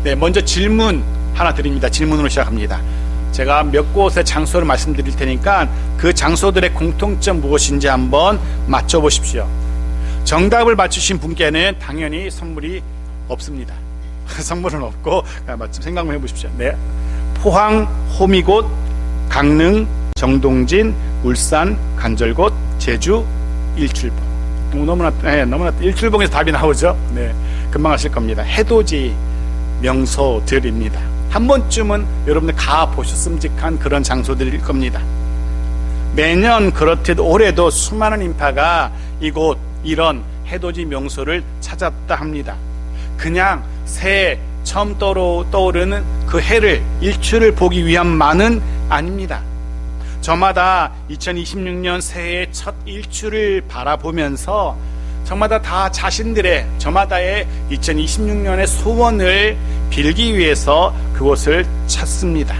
네, 먼저 질문 하나 드립니다. 질문으로 시작합니다. 제가 몇 곳의 장소를 말씀드릴 테니까 그 장소들의 공통점 무엇인지 한번 맞춰보십시오. 정답을 맞추신 분께는 당연히 선물이 없습니다. 선물은 없고 생각만 해보십시오. 네, 포항, 호미곶, 강릉, 정동진, 울산, 간절곶, 제주, 일출봉. 너무나 일출봉에서 답이 나오죠. 네, 금방 아실 겁니다. 해돋이 명소들입니다. 한 번쯤은 여러분들 가 보셨음직한 그런 장소들일 겁니다. 매년 그렇듯 올해도 수많은 인파가 이곳 이런 해돋이 명소를 찾았다 합니다. 그냥 새해 처음 떠오르는 그 해를, 일출을 보기 위함만은 아닙니다. 저마다 2026년 새해의 첫 일출을 바라보면서 저마다 다 자신들의, 저마다의 2026년의 소원을 빌기 위해서 그곳을 찾습니다.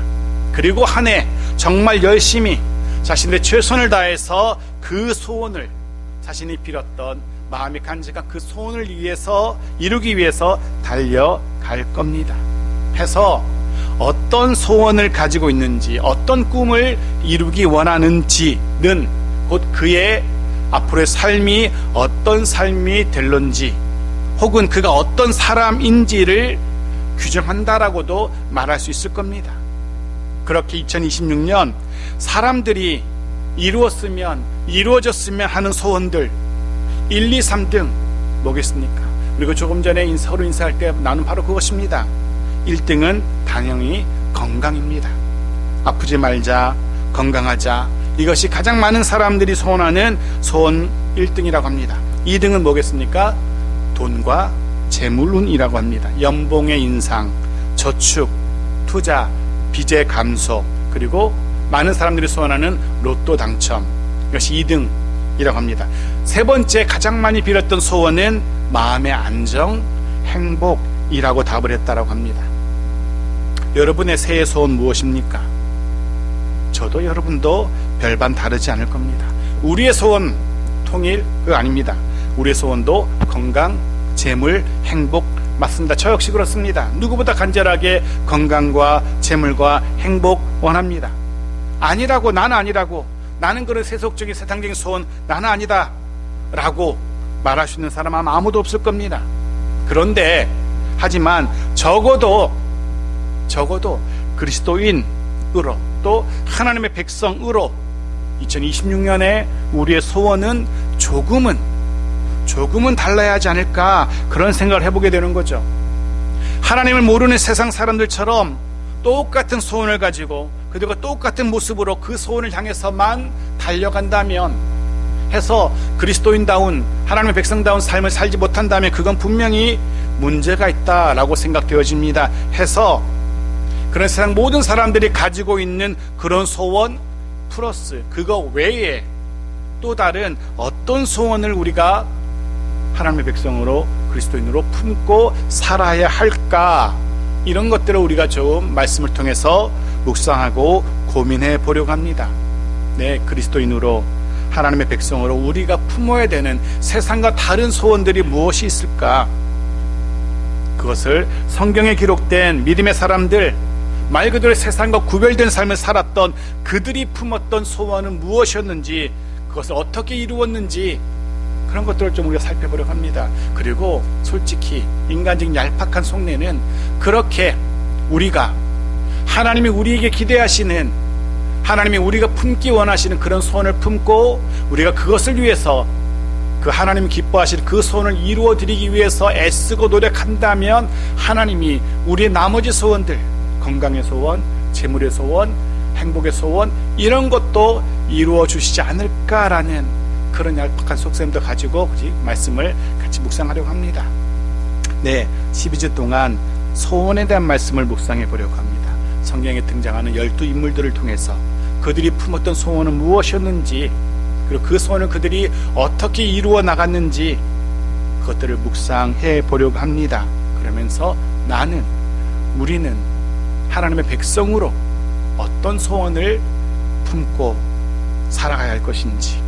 그리고 한 해 정말 열심히 자신들의 최선을 다해서 그 소원을, 자신이 빌었던 마음이 간직한 그 소원을 위해서, 이루기 위해서 달려갈 겁니다. 해서 어떤 소원을 가지고 있는지, 어떤 꿈을 이루기 원하는지는 곧 그의 앞으로의 삶이 어떤 삶이 될런지, 혹은 그가 어떤 사람인지를 규정한다라고도 말할 수 있을 겁니다. 그렇게 2026년 사람들이 이루어졌으면 하는 소원들 1, 2, 3등 뭐겠습니까? 그리고 조금 전에 서로 인사할 때 나눈 바로 그것입니다. 1등은 당연히 건강입니다. 아프지 말자, 건강하자, 이것이 가장 많은 사람들이 소원하는 소원 1등이라고 합니다. 2등은 뭐겠습니까? 돈과 재물운이라고 합니다. 연봉의 인상, 저축, 투자, 빚의 감소, 그리고 많은 사람들이 소원하는 로또 당첨, 이것이 2등이라고 합니다. 세 번째 가장 많이 빌었던 소원은 마음의 안정, 행복이라고 답을 했다고 합니다. 여러분의 새해 소원 무엇입니까? 저도 여러분도 별반 다르지 않을 겁니다. 우리의 소원 통일 그거 아닙니다. 우리의 소원도 건강, 재물, 행복 맞습니다. 저 역시 그렇습니다. 누구보다 간절하게 건강과 재물과 행복 원합니다. 아니라고, 나는 아니라고, 나는 그런 세속적인 세상적인 소원 나는 아니다 라고 말할 수 있는 사람 아마 아무도 없을 겁니다. 그런데 하지만 적어도 그리스도인으로, 또 하나님의 백성으로 2026년에 우리의 소원은 조금은 달라야 하지 않을까, 그런 생각을 해보게 되는 거죠. 하나님을 모르는 세상 사람들처럼 똑같은 소원을 가지고, 그리고 똑같은 모습으로 그 소원을 향해서만 달려간다면, 해서 그리스도인다운, 하나님의 백성다운 삶을 살지 못한다면 그건 분명히 문제가 있다라고 생각되어집니다. 해서 그런 세상 모든 사람들이 가지고 있는 그런 소원 플러스 그거 외에 또 다른 어떤 소원을 우리가 하나님의 백성으로, 그리스도인으로 품고 살아야 할까, 이런 것들을 우리가 좀 말씀을 통해서 묵상하고 고민해 보려고 합니다. 네, 그리스도인으로, 하나님의 백성으로 우리가 품어야 되는 세상과 다른 소원들이 무엇이 있을까? 그것을 성경에 기록된 믿음의 사람들, 말 그대로 세상과 구별된 삶을 살았던 그들이 품었던 소원은 무엇이었는지, 그것을 어떻게 이루었는지, 그런 것들을 좀 우리가 살펴보려고 합니다. 그리고 솔직히 인간적인 얄팍한 속내는 그렇게 우리가 하나님이 우리에게 기대하시는, 하나님이 우리가 품기 원하시는 그런 소원을 품고 우리가 그것을 위해서, 그 하나님이 기뻐하시는 그 소원을 이루어 드리기 위해서 애쓰고 노력한다면 하나님이 우리의 나머지 소원들, 건강의 소원, 재물의 소원, 행복의 소원, 이런 것도 이루어 주시지 않을까라는 그런 얄팍한 속셈도 가지고 말씀을 같이 묵상하려고 합니다. 네, 12주 동안 소원에 대한 말씀을 묵상해 보려고 합니다. 성경에 등장하는 12인물들을 통해서 그들이 품었던 소원은 무엇이었는지, 그리고 그 소원을 그들이 어떻게 이루어 나갔는지, 그것들을 묵상해 보려고 합니다. 그러면서 우리는 하나님의 백성으로 어떤 소원을 품고 살아가야 할 것인지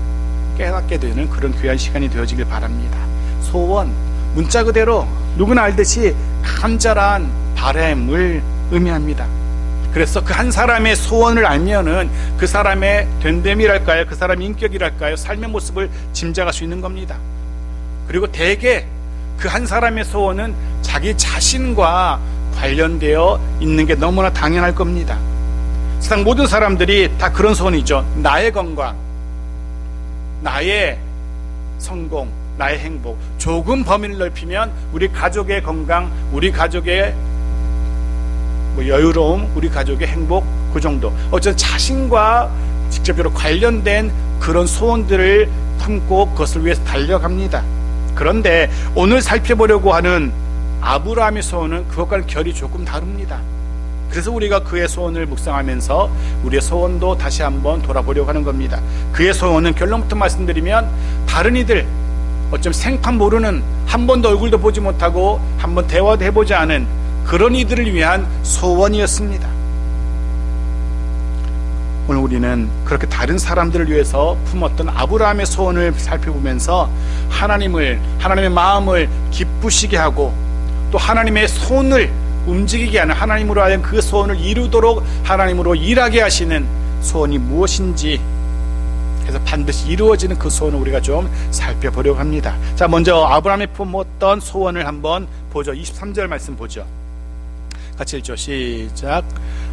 깨닫게 되는 그런 귀한 시간이 되어지길 바랍니다. 소원, 문자 그대로 누구나 알듯이 간절한 바람을 의미합니다. 그래서 그 한 사람의 소원을 알면은 그 사람의 됨됨이랄까요, 그 사람의 인격이랄까요, 삶의 모습을 짐작할 수 있는 겁니다. 그리고 대개 그 한 사람의 소원은 자기 자신과 관련되어 있는 게 너무나 당연할 겁니다. 세상 모든 사람들이 다 그런 소원이죠. 나의 건강, 나의 성공, 나의 행복. 조금 범위를 넓히면 우리 가족의 건강, 우리 가족의 여유로움, 우리 가족의 행복, 그 정도. 어쨌든 자신과 직접적으로 관련된 그런 소원들을 품고 그것을 위해서 달려갑니다. 그런데 오늘 살펴보려고 하는 아브라함의 소원은 그것과는 결이 조금 다릅니다. 그래서 우리가 그의 소원을 묵상하면서 우리의 소원도 다시 한번 돌아보려고 하는 겁니다. 그의 소원은 결론부터 말씀드리면 다른 이들, 어쩜 생판 모르는, 한 번도 얼굴도 보지 못하고 한 번 대화도 해보지 않은 그런 이들을 위한 소원이었습니다. 오늘 우리는 그렇게 다른 사람들을 위해서 품었던 아브라함의 소원을 살펴보면서 하나님의 마음을 기쁘시게 하고 또 하나님의 손을 움직이게 하는, 하나님으로 하여금 그 소원을 이루도록 하나님으로 일하게 하시는 소원이 무엇인지 해서 반드시 이루어지는 그 소원을 우리가 좀 살펴보려고 합니다. 자, 먼저 아브라함이 품었던 소원을 한번 보죠. 23절 말씀 보죠. 같이 읽죠. 시작.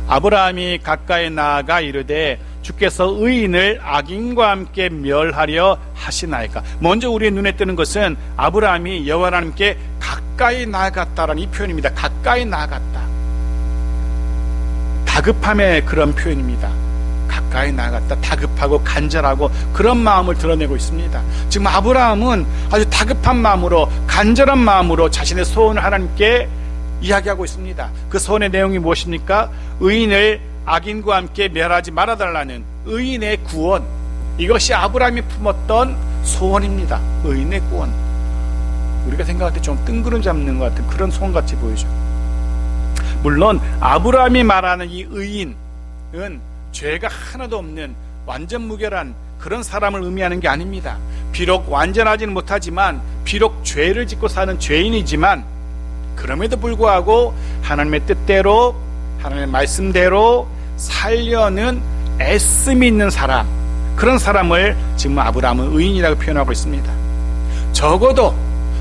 아브라함이 가까이 나아가 이르되 주께서 의인을 악인과 함께 멸하려 하시나이까. 먼저 우리의 눈에 뜨는 것은 아브라함이 여호와 하나님께 가까이 나아갔다라는 이 표현입니다. 가까이 나아갔다. 다급함의 그런 표현입니다. 가까이 나아갔다. 다급하고 간절하고 그런 마음을 드러내고 있습니다. 지금 아브라함은 아주 다급한 마음으로, 간절한 마음으로 자신의 소원을 하나님께 이야기하고 있습니다. 그 소원의 내용이 무엇입니까? 의인을 악인과 함께 멸하지 말아달라는 의인의 구원. 이것이 아브라함이 품었던 소원입니다. 의인의 구원. 우리가 생각할 때 좀 뜬구름 잡는 것 같은 그런 소원같이 보이죠. 물론 아브라함이 말하는 이 의인은 죄가 하나도 없는 완전 무결한 그런 사람을 의미하는 게 아닙니다. 비록 완전하지는 못하지만, 비록 죄를 짓고 사는 죄인이지만, 그럼에도 불구하고 하나님의 뜻대로, 하나님의 말씀대로 살려는 애씀이 있는 사람, 그런 사람을 지금 아브라함은 의인이라고 표현하고 있습니다. 적어도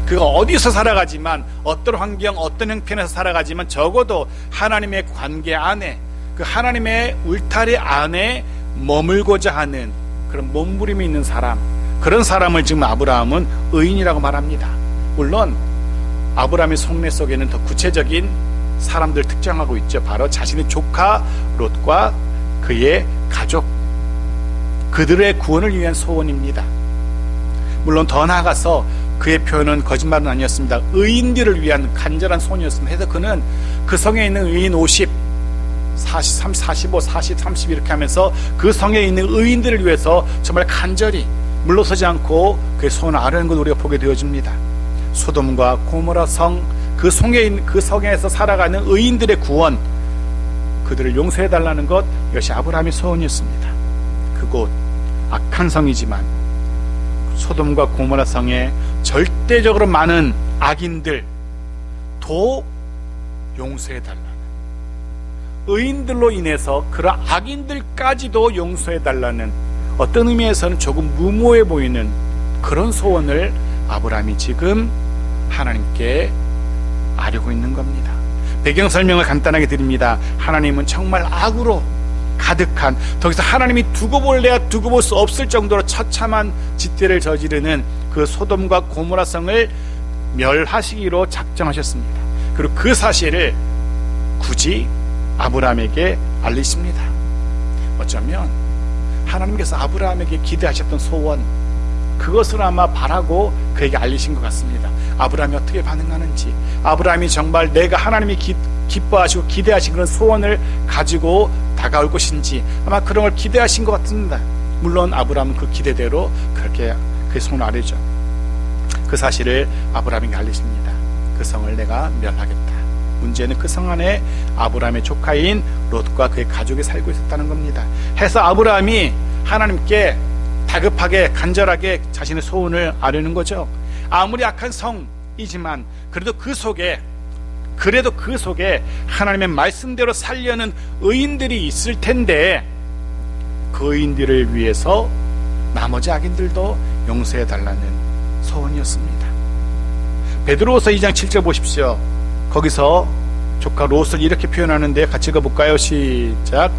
그가 어디서 살아가지만, 어떤 환경, 어떤 형편에서 살아가지만 적어도 하나님의 관계 안에, 그 하나님의 울타리 안에 머물고자 하는 그런 몸부림이 있는 사람, 그런 사람을 지금 아브라함은 의인이라고 말합니다. 물론 아브라함의 속내 속에는 더 구체적인 사람들 특정하고 있죠. 바로 자신의 조카 롯과 그의 가족, 그들의 구원을 위한 소원입니다. 물론 더 나아가서 그의 표현은 거짓말은 아니었습니다. 의인들을 위한 간절한 소원이었습니다. 해서 그는 그 성에 있는 의인 50, 40, 45, 40, 30 이렇게 하면서 그 성에 있는 의인들을 위해서 정말 간절히 물러서지 않고 그의 소원을 아뢰는 걸 우리가 보게 되어집니다. 소돔과 고모라 성, 그 성에서 살아가는 의인들의 구원, 그들을 용서해달라는 것, 이것이 아브라함의 소원이었습니다. 그곳 악한 성이지만 소돔과 고모라 성에 절대적으로 많은 악인들도 용서해달라는, 의인들로 인해서 그런 악인들까지도 용서해달라는, 어떤 의미에서는 조금 무모해 보이는 그런 소원을 아브라함이 지금 하나님께 아뢰고 있는 겁니다. 배경 설명을 간단하게 드립니다. 하나님은 정말 악으로 가득한, 더 이상 하나님이 두고 볼래야 두고 볼 수 없을 정도로 처참한 짓들을 저지르는 그 소돔과 고모라 성을 멸하시기로 작정하셨습니다. 그리고 그 사실을 굳이 아브라함에게 알리십니다. 어쩌면 하나님께서 아브라함에게 기대하셨던 소원, 그것을 아마 바라고 그에게 알리신 것 같습니다. 아브라함이 어떻게 반응하는지, 아브라함이 정말 내가 하나님이 기뻐하시고 기대하신 그런 소원을 가지고 다가올 것인지, 아마 그런 걸 기대하신 것 같습니다. 물론 아브라함은 그 기대대로 그렇게 그 소원을 아뢰죠. 그 사실을 아브라함에게 알리십니다. 그 성을 내가 멸하겠다. 문제는 그 성 안에 아브라함의 조카인 롯과 그의 가족이 살고 있었다는 겁니다. 해서 아브라함이 하나님께 다급하게 간절하게 자신의 소원을 아뢰는 거죠. 아무리 악한 성이지만 그래도 그 속에 그래도 그 속에 하나님의 말씀대로 살려는 의인들이 있을 텐데 그 의인들을 위해서 나머지 악인들도 용서해 달라는 소원이었습니다. 베드로후서 2장 7절 보십시오. 거기서 조카 롯을 이렇게 표현하는데 같이 읽어볼까요? 시작.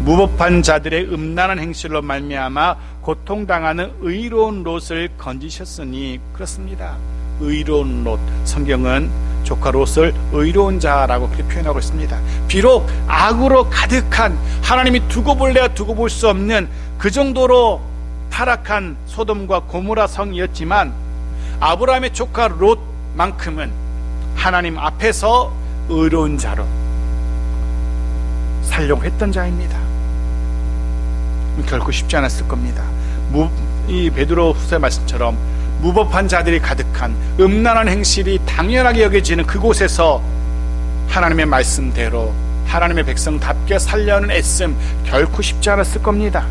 무법한 자들의 음란한 행실로 말미암아 고통당하는 의로운 롯을 건지셨으니. 그렇습니다. 의로운 롯. 성경은 조카 롯을 의로운 자라고 그렇게 표현하고 있습니다. 비록 악으로 가득한, 하나님이 두고 볼래야 두고 볼 수 없는 그 정도로 타락한 소돔과 고모라 성이었지만 아브라함의 조카 롯만큼은 하나님 앞에서 의로운 자로 살려고 했던 자입니다. 결코 쉽지 않았을 겁니다. 이 베드로후서의 말씀처럼 무법한 자들이 가득한 음란한 행실이 당연하게 여겨지는 그곳에서 하나님의 말씀대로 하나님의 백성답게 살려는 애씀 결코 쉽지 않았을 겁니다.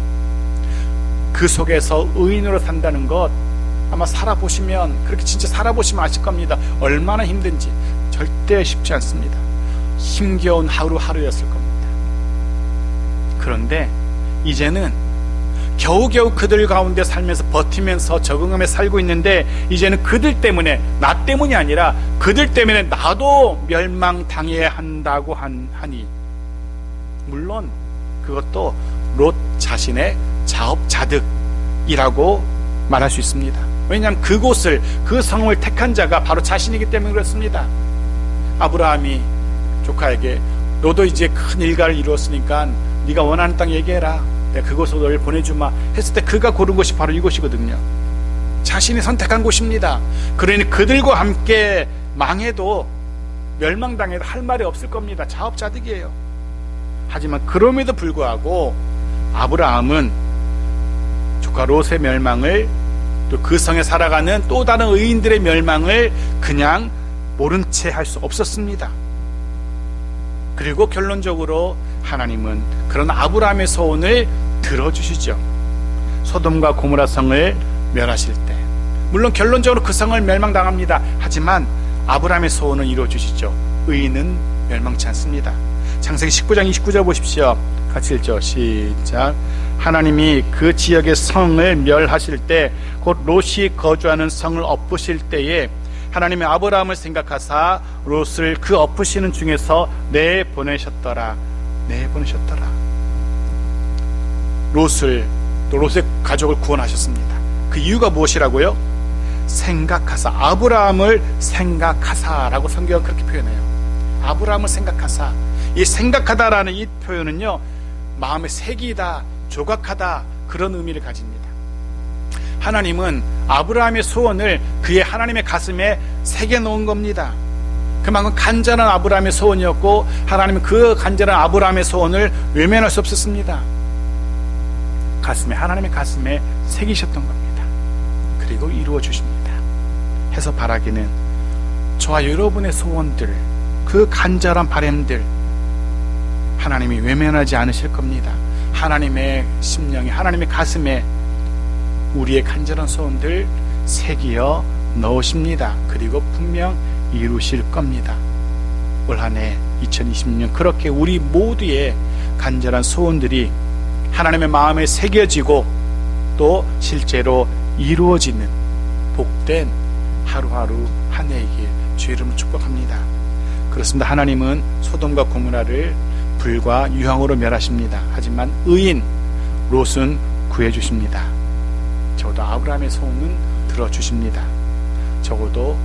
그 속에서 의인으로 산다는 것 아마 살아보시면, 그렇게 진짜 살아보시면 아실 겁니다. 얼마나 힘든지. 절대 쉽지 않습니다. 힘겨운 하루하루였을 겁니다. 그런데 이제는 겨우겨우 그들 가운데 살면서 버티면서 적응하며 살고 있는데, 이제는 그들 때문에, 나 때문이 아니라 그들 때문에 나도 멸망당해야 한다고 하니, 물론 그것도 롯 자신의 자업자득이라고 말할 수 있습니다. 왜냐하면 그곳을, 그 성을 택한 자가 바로 자신이기 때문에 그렇습니다. 아브라함이 조카에게 너도 이제 큰 일가를 이루었으니까 네가 원하는 땅 얘기해라, 내가 그곳으로 너를 보내주마 했을 때 그가 고른 곳이 바로 이곳이거든요. 자신이 선택한 곳입니다. 그러니 그들과 함께 망해도, 멸망당해도 할 말이 없을 겁니다. 자업자득이에요. 하지만 그럼에도 불구하고 아브라함은 조카 롯의 멸망을, 또 그 성에 살아가는 또 다른 의인들의 멸망을 그냥 모른 채 할 수 없었습니다. 그리고 결론적으로 하나님은 그런 아브라함의 소원을 들어주시죠. 소돔과 고모라 성을 멸하실 때, 물론 결론적으로 그 성을 멸망당합니다. 하지만 아브라함의 소원은 이루어주시죠. 의인은 멸망치 않습니다. 창세기 19장 29절 보십시오. 같이 읽죠. 시작. 하나님이 그 지역의 성을 멸하실 때, 곧 롯이 거주하는 성을 엎으실 때에 하나님의 아브라함을 생각하사 롯을 그 엎으시는 중에서 내보내셨더라. 내보내셨더라. 롯을, 또 롯의 가족을 구원하셨습니다. 그 이유가 무엇이라고요? 생각하사, 아브라함을 생각하사라고 성경은 그렇게 표현해요. 아브라함을 생각하사. 이 생각하다라는 이 표현은요, 마음에 새기다, 조각하다, 그런 의미를 가집니다. 하나님은 아브라함의 소원을 그의 하나님의 가슴에 새겨 놓은 겁니다. 그만큼 간절한 아브라함의 소원이었고, 하나님은 그 간절한 아브라함의 소원을 외면할 수 없었습니다. 가슴에, 하나님의 가슴에 새기셨던 겁니다. 그리고 이루어 주십니다. 해서 바라기는 저와 여러분의 소원들, 그 간절한 바람들 하나님이 외면하지 않으실 겁니다. 하나님의 심령에, 하나님의 가슴에 우리의 간절한 소원들 새기어 넣으십니다. 그리고 분명 이루실 겁니다. 올 한 해 2026년 그렇게 우리 모두의 간절한 소원들이 하나님의 마음에 새겨지고 또 실제로 이루어지는 복된 하루하루 한 해이길 주의 이름으로 축복합니다. 그렇습니다. 하나님은 소돔과 고모라를 불과 유황으로 멸하십니다. 하지만 의인 롯은 구해주십니다. 적어도 아브라함의 소원은 들어주십니다. 적어도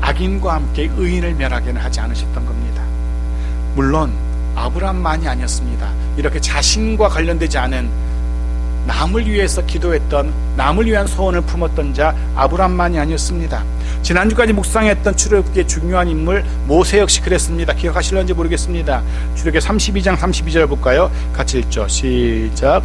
악인과 함께 의인을 멸하게는 하지 않으셨던 겁니다. 물론 아브라함만이 아니었습니다. 이렇게 자신과 관련되지 않은 남을 위해서 기도했던, 남을 위한 소원을 품었던 자 아브라함만이 아니었습니다. 지난주까지 묵상했던 출애굽기의 중요한 인물 모세 역시 그랬습니다. 기억하실런지 모르겠습니다. 출애굽기 32장 32절 볼까요? 같이 읽죠. 시작.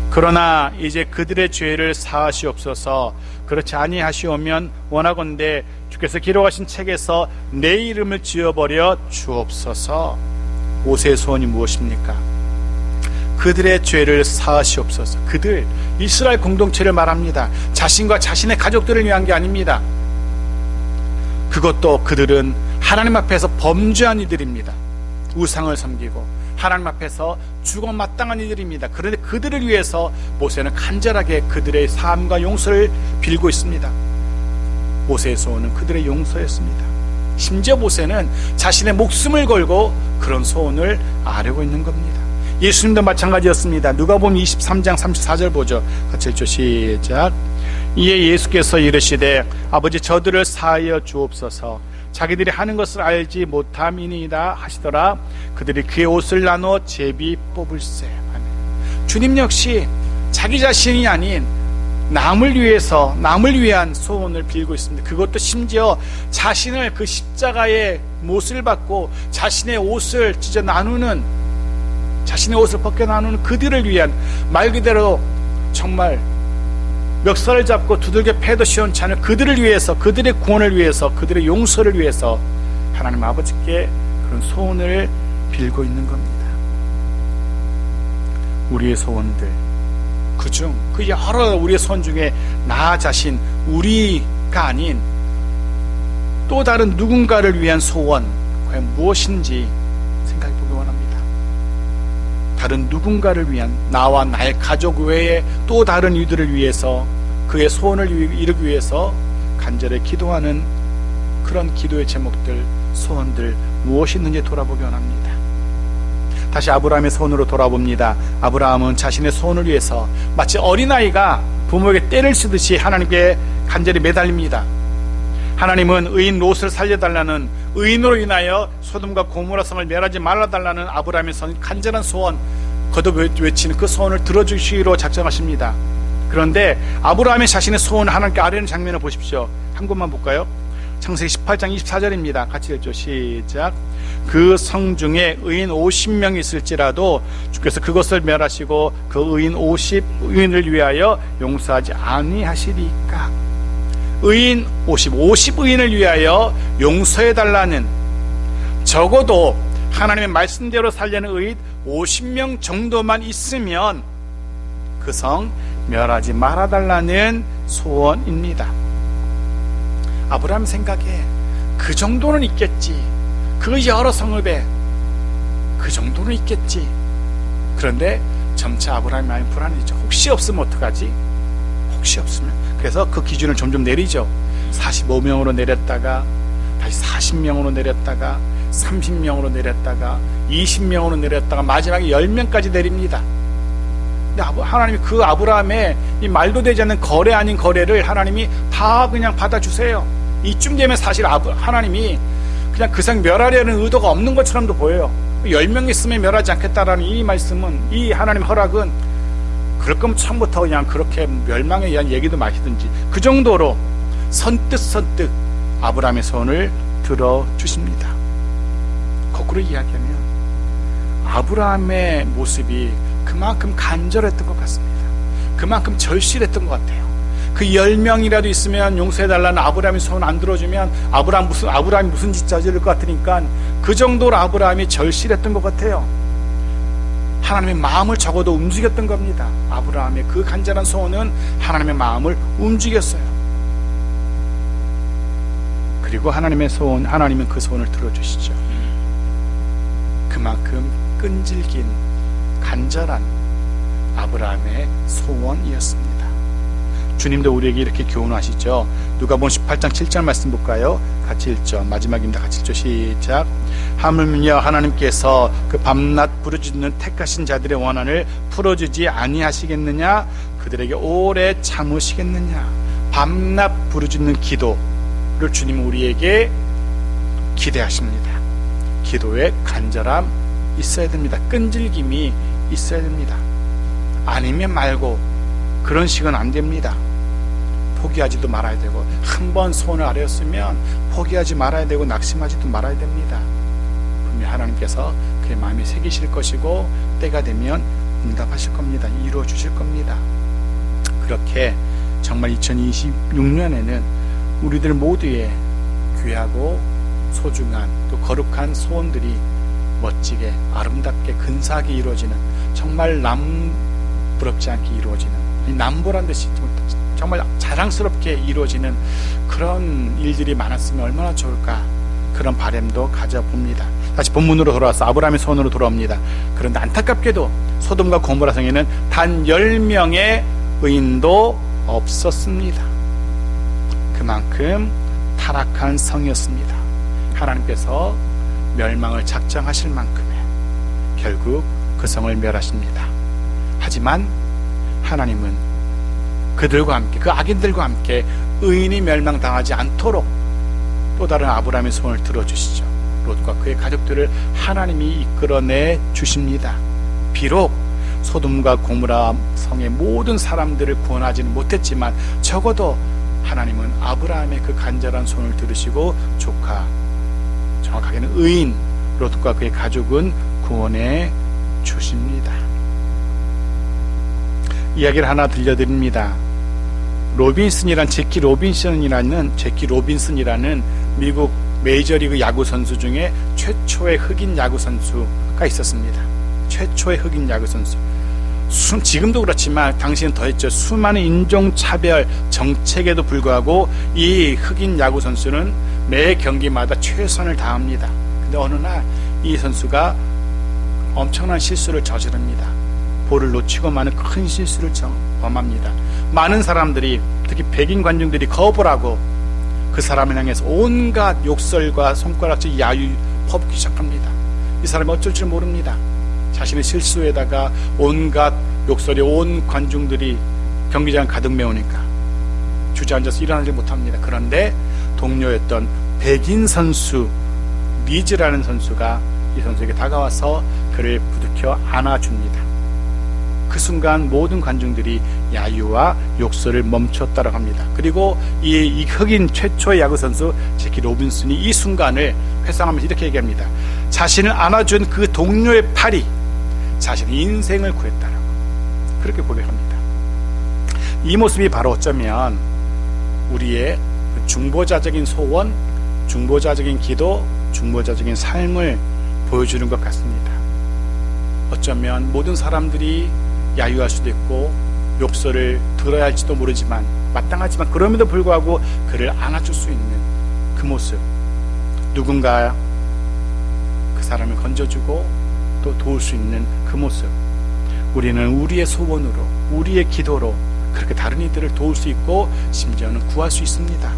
그러나 이제 그들의 죄를 사하시옵소서. 그렇지 아니하시오면 원하건대 주께서 기록하신 책에서 내 이름을 지워버려 주옵소서. 모세의 소원이 무엇입니까? 그들의 죄를 사하시옵소서. 그들, 이스라엘 공동체를 말합니다. 자신과 자신의 가족들을 위한 게 아닙니다. 그것도 그들은 하나님 앞에서 범죄한 이들입니다. 우상을 섬기고 하나님 앞에서 죽어 마땅한 이들입니다. 그런데 그들을 위해서 모세는 간절하게 그들의 삶과 용서를 빌고 있습니다. 모세의 소원은 그들의 용서였습니다. 심지어 모세는 자신의 목숨을 걸고 그런 소원을 아뢰고 있는 겁니다. 예수님도 마찬가지였습니다. 누가복음 23장 34절 보죠. 같이 읽죠. 시작. 이에 예수께서 이르시되 아버지 저들을 사하여 주옵소서. 자기들이 하는 것을 알지 못함이니이다 하시더라. 그들이 그의 옷을 나눠 제비 뽑을세. 주님 역시 자기 자신이 아닌 남을 위해서, 남을 위한 소원을 빌고 있습니다. 그것도 심지어 자신을 그 십자가의 못을 받고 자신의 옷을 찢어 나누는, 자신의 옷을 벗겨 나누는 그들을 위한, 말 그대로 정말 멱살을 잡고 두들겨 패도 시원치 않은 그들을 위해서, 그들의 구원을 위해서, 그들의 용서를 위해서 하나님 아버지께 그런 소원을 빌고 있는 겁니다. 우리의 소원들, 그중 그 여러 우리의 소원 중에 나 자신, 우리가 아닌 또 다른 누군가를 위한 소원 과연 무엇인지 생각해 보기 원합니다. 다른 누군가를 위한, 나와 나의 가족 외에 또 다른 이들을 위해서, 그의 소원을 이루기 위해서 간절히 기도하는 그런 기도의 제목들, 소원들 무엇이 있는지 돌아보기 원합니다. 다시 아브라함의 소원으로 돌아봅니다. 아브라함은 자신의 소원을 위해서 마치 어린아이가 부모에게 떼를 쓰듯이 하나님께 간절히 매달립니다. 하나님은 의인 롯을 살려달라는, 의인으로 인하여 소돔과 고모라 성을 멸하지 말아달라는 아브라함의 간절한 소원, 거듭 외치는 그 소원을 들어주시기로 작정하십니다. 그런데 아브라함이 자신의 소원을 하나님께 아뢰는 장면을 보십시오. 한 곳만 볼까요? 창세기 18장 24절입니다. 같이 읽죠. 시작. 그 성 중에 의인 50명이 있을지라도 주께서 그것을 멸하시고 그 의인 50의인을 위하여 용서하지 아니하시리까. 의인 50의인을 위하여 용서해달라는, 적어도 하나님의 말씀대로 살려는 의인 50명 정도만 있으면 그 성 멸하지 말아달라는 소원입니다. 아브라함 생각에 그 정도는 있겠지, 그 여러 성읍에 그 정도는 있겠지. 그런데 점차 아브라함이 많이 불안해지죠. 혹시 없으면 어떡하지? 혹시 없으면. 그래서 그 기준을 점점 내리죠. 45명으로 내렸다가 다시 40명으로 내렸다가 30명으로 내렸다가 20명으로 내렸다가 마지막에 10명까지 내립니다. 근데 하나님이 그 아브라함의 이 말도 되지 않는 거래 아닌 거래를 하나님이 다 그냥 받아주세요. 이쯤 되면 사실 하나님이 그냥 그 성 멸하려는 의도가 없는 것처럼도 보여요. 10명 있으면 멸하지 않겠다라는 이 말씀은, 이 하나님의 허락은 그럴 거면 처음부터 그냥 그렇게 멸망에 의한 얘기도 마시든지, 그 정도로 선뜻 아브라함의 소원을 들어주십니다. 거꾸로 이야기하면 아브라함의 모습이 그만큼 간절했던 것 같습니다. 그만큼 절실했던 것 같아요. 그 10명이라도 있으면 용서해달라는 아브라함의 소원 안 들어주면 아브라함이 무슨 짓 저지를 것 같으니까 그 정도로 아브라함이 절실했던 것 같아요. 하나님의 마음을 적어도 움직였던 겁니다. 아브라함의 그 간절한 소원은 하나님의 마음을 움직였어요. 그리고 하나님은 그 소원을 들어주시죠. 그만큼 끈질긴 간절한 아브라함의 소원이었습니다. 주님도 우리에게 이렇게 교훈하시죠. 누가복음 18장 7절 말씀 볼까요? 같이 읽죠. 마지막입니다. 같이 읽죠. 시작. 하물며 하나님께서 그 밤낮 부르짖는 택하신 자들의 원한을 풀어주지 아니하시겠느냐? 그들에게 오래 참으시겠느냐? 밤낮 부르짖는 기도를 주님은 우리에게 기대하십니다. 기도에 간절함 있어야 됩니다. 끈질김이 있어야 됩니다. 아니면 말고 그런 식은 안 됩니다. 포기하지도 말아야 되고, 한 번 소원을 아뢰었으면 포기하지 말아야 되고 낙심하지도 말아야 됩니다. 분명히 하나님께서 그의 마음에 새기실 것이고 때가 되면 응답하실 겁니다. 이루어 주실 겁니다. 그렇게 정말 2026년에는 우리들 모두의 귀하고 소중한 또 거룩한 소원들이 멋지게 아름답게 근사하게 이루어지는, 정말 남부럽지 않게 이루어지는, 남보란 듯이 정말 자랑스럽게 이루어지는 그런 일들이 많았으면 얼마나 좋을까 그런 바람도 가져봅니다. 다시 본문으로 돌아와서 아브라함의 소원으로 돌아옵니다. 그런데 안타깝게도 소돔과 고모라 성에는 단 10명의 의인도 없었습니다. 그만큼 타락한 성이었습니다. 하나님께서 멸망을 작정하실 만큼에 결국 그 성을 멸하십니다. 하지만 하나님은 그들과 함께, 그 악인들과 함께 의인이 멸망당하지 않도록 또 다른 아브라함의 소원을 들어주시죠. 롯과 그의 가족들을 하나님이 이끌어내 주십니다. 비록 소돔과 고모라 성의 모든 사람들을 구원하지는 못했지만 적어도 하나님은 아브라함의 그 간절한 소원을 들으시고 조카, 정확하게는 의인 롯과 그의 가족은 구원해 주십니다. 이야기를 하나 들려드립니다. 제키 로빈슨이라는 미국 메이저리그 야구 선수 중에 최초의 흑인 야구 선수가 있었습니다. 최초의 흑인 야구 선수. 지금도 그렇지만 당시는 더했죠. 수많은 인종차별 정책에도 불구하고 이 흑인 야구 선수는 매 경기마다 최선을 다합니다. 근데 어느 날 이 선수가 엄청난 실수를 저지릅니다. 볼을 놓치고 마는 큰 실수를 범합니다. 많은 사람들이, 특히 백인 관중들이 거부를 하고 그 사람을 향해서 온갖 욕설과 손가락질 야유 퍼붓기 시작합니다. 이 사람이 어쩔 줄 모릅니다. 자신의 실수에다가 온갖 욕설이 온 관중들이 경기장 가득 메우니까 주저앉아서 일어나지 못합니다. 그런데 동료였던 백인 선수 리즈라는 선수가 이 선수에게 다가와서 그를 부둥켜 안아줍니다. 그 순간 모든 관중들이 야유와 욕설을 멈췄다고 합니다. 그리고 이 흑인 최초의 야구 선수 제키 로빈슨이 이 순간을 회상하면서 이렇게 얘기합니다. 자신을 안아준 그 동료의 팔이 자신의 인생을 구했다라고 그렇게 고백합니다. 이 모습이 바로 어쩌면 우리의 중보자적인 소원, 중보자적인 기도, 중보자적인 삶을 보여주는 것 같습니다. 어쩌면 모든 사람들이 야유할 수도 있고 욕설을 들어야 할지도 모르지만 마땅하지만 그럼에도 불구하고 그를 안아줄 수 있는 그 모습, 누군가 그 사람을 건져주고 또 도울 수 있는 그 모습, 우리는 우리의 소원으로, 우리의 기도로 그렇게 다른 이들을 도울 수 있고 심지어는 구할 수 있습니다.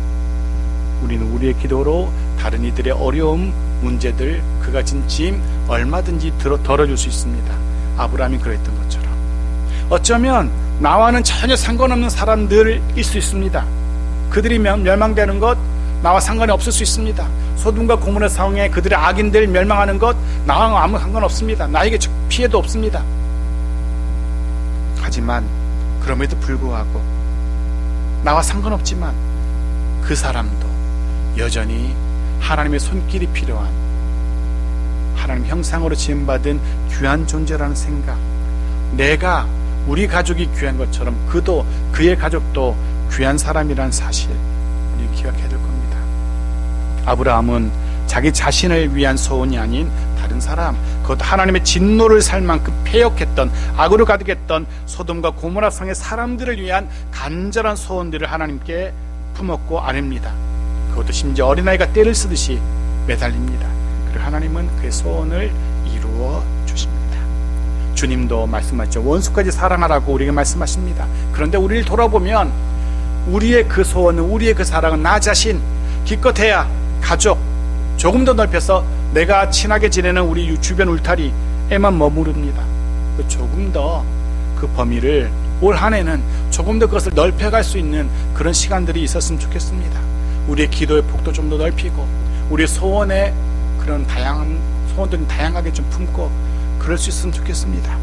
우리는 우리의 기도로 다른 이들의 어려움, 문제들, 그가 진 짐 얼마든지 덜어줄 수 있습니다. 아브라함이 그랬던 것처럼 어쩌면 나와는 전혀 상관없는 사람들일 수 있습니다. 그들이 멸망되는 것 나와 상관이 없을 수 있습니다. 소돔과 고모라 성에 그들의 악인들 멸망하는 것 나와 아무 상관없습니다. 나에게 피해도 없습니다. 하지만 그럼에도 불구하고 나와 상관없지만 그 사람도 여전히 하나님의 손길이 필요한, 하나님 형상으로 지음받은 귀한 존재라는 생각, 우리 가족이 귀한 것처럼 그도, 그의 가족도 귀한 사람이라는 사실 우리 기억해야 될 겁니다. 아브라함은 자기 자신을 위한 소원이 아닌 다른 사람, 그것도 하나님의 진노를 살 만큼 패역했던, 악으로 가득했던 소돔과 고모라 성의 사람들을 위한 간절한 소원들을 하나님께 품었고 아냅니다. 그것도 심지어 어린아이가 떼를 쓰듯이 매달립니다. 그리고 하나님은 그의 소원을 이루어 주십니다. 주님도 말씀하셨죠. 원수까지 사랑하라고 우리에게 말씀하십니다. 그런데 우리를 돌아보면 우리의 그 소원은, 우리의 그 사랑은 나 자신, 기껏해야 가족, 조금 더 넓혀서 내가 친하게 지내는 우리 주변 울타리에만 머무릅니다. 조금 더 그 범위를 올 한 해는 조금 더 그것을 넓혀갈 수 있는 그런 시간들이 있었으면 좋겠습니다. 우리의 기도의 폭도 좀 더 넓히고 우리의 소원의 그런 다양한 소원들은 다양하게 좀 품고 그럴 수 있으면 좋겠습니다.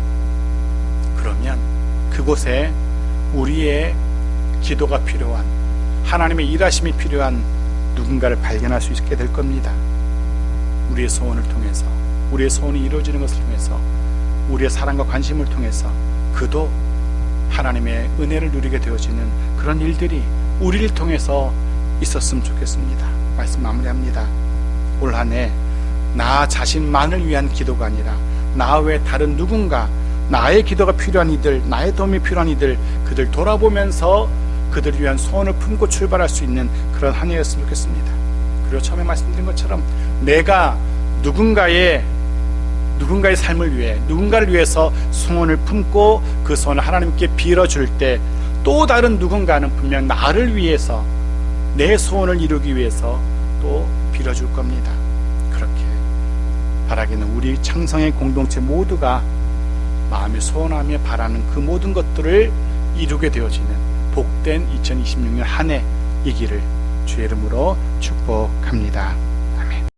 그러면 그곳에 우리의 기도가 필요한, 하나님의 일하심이 필요한 누군가를 발견할 수 있게 될 겁니다. 우리의 소원을 통해서, 우리의 소원이 이루어지는 것을 통해서, 우리의 사랑과 관심을 통해서 그도 하나님의 은혜를 누리게 되어지는 그런 일들이 우리를 통해서 있었으면 좋겠습니다. 말씀 마무리합니다. 올 한 해 나 자신만을 위한 기도가 아니라 나 외 다른 누군가, 나의 기도가 필요한 이들, 나의 도움이 필요한 이들, 그들 돌아보면서 그들을 위한 소원을 품고 출발할 수 있는 그런 한 해였으면 좋겠습니다. 그리고 처음에 말씀드린 것처럼 내가 누군가의 삶을 위해, 누군가를 위해서 소원을 품고 그 소원을 하나님께 빌어줄 때 또 다른 누군가는 분명 나를 위해서, 내 소원을 이루기 위해서 또 빌어줄 겁니다. 그렇게 바라기는 우리 창성의 공동체 모두가 마음에 소원하며 바라는 그 모든 것들을 이루게 되어지는 복된 2026년 한 해이기를 주의 이름으로 축복합니다.